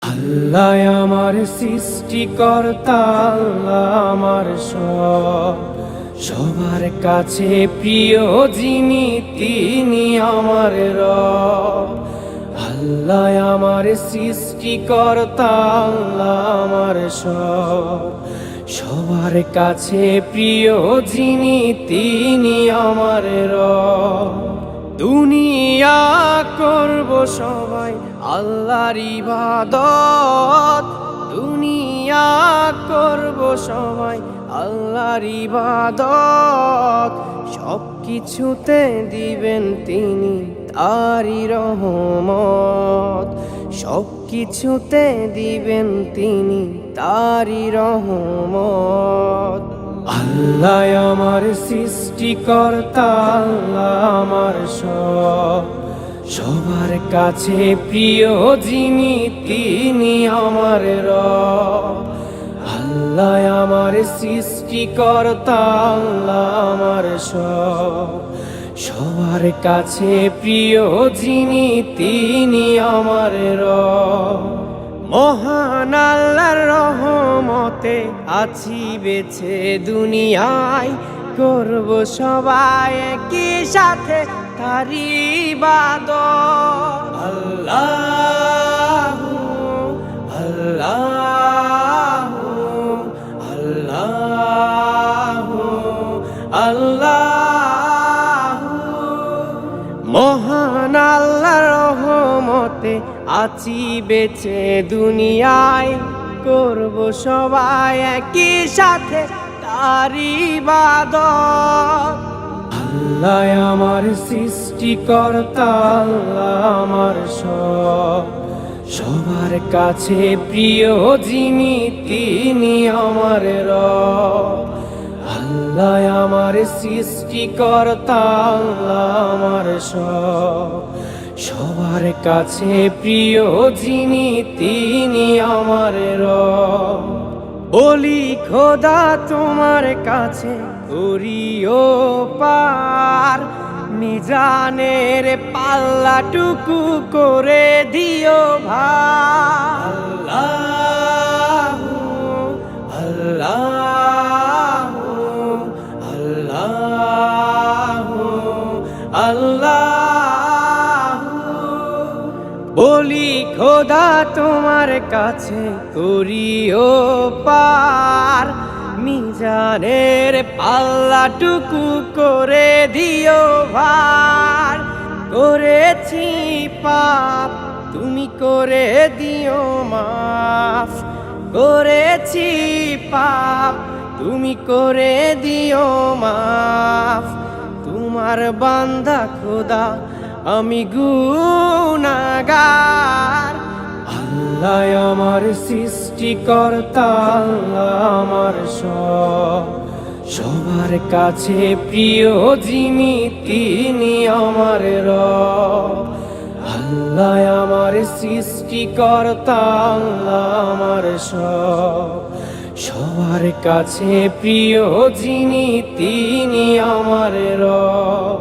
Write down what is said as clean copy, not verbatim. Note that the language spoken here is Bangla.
আল্লাহ আমার সৃষ্টিকর্তা, আল্লাহ আমার সবার কাছে প্রিয় যিনি তিনি আমার রব। আল্লাহ আমার সৃষ্টিকর্তা, আল্লাহ আমার সবার কাছে প্রিয় যিনি তিনি আমার রব। দুনিয়া করব সবাই আল্লাহর ইবাদত, দুনিয়া করব সবাই আল্লাহর ইবাদত। সব কিছুতে দিবেন তিনি তারই রহমত, সব কিছুতে দিবেন তিনি তারই রহমত। আল্লাহ আমার সৃষ্টিকর্তা, আল্লাহ আমার সবার কাছে প্রিয় যিনি তিনি আমার রব। আল্লাহ আমার সৃষ্টিকর্তা, আল্লাহ আমার সবার কাছে প্রিয় যিনি তিনি আমার রব। মহান আল্লাহর রহমতে আছি বেঁচে দুনিয়ায়, করব সবাই একই সাথে তারই ইবাদত। আল্লাহু আল্লাহু আল্লাহু আল্লাহু। মহান আল্লাহর রহমতে আছি বেঁচে দুনিয়ায়, করব সবাই একই সাথে তারই ইবাদত। আল্লাহ আমার সৃষ্টিকর্তা, আল্লাহ আমার সবার কাছে প্রিয় যিনি তিনি আমার রব। আল্লাহ আমার সৃষ্টিকর্তা, আল্লাহ আমার সবার কাছে প্রিয় যিনি তিনি আমার রব। বলি খোদা তোমার কাছে করিও পার, মিজানের পাল্লাটুকু করে দিও ভার। আল্লাহু আল্লাহু আল্লাহু আল্লাহু। বলি খোদা তোমার কাছে করিও পার, মিজানের পাল্লাটুকু করে দিও ভার। করেছি পাপ তুমি করে দিও মাফ, করেছি পাপ তুমি করে দিও মাফ। তোমার বান্দা খোদা আমি গুনাহগার। আল্লাহ আমার সৃষ্টিকর্তা, আল্লাহ আমার সবার কাছে প্রিয় যিনি তিনি আমার রব। আল্লাহ আমার সৃষ্টিকর্তা, আল্লাহ আমার সবার কাছে প্রিয় যিনি তিনি আমার রব।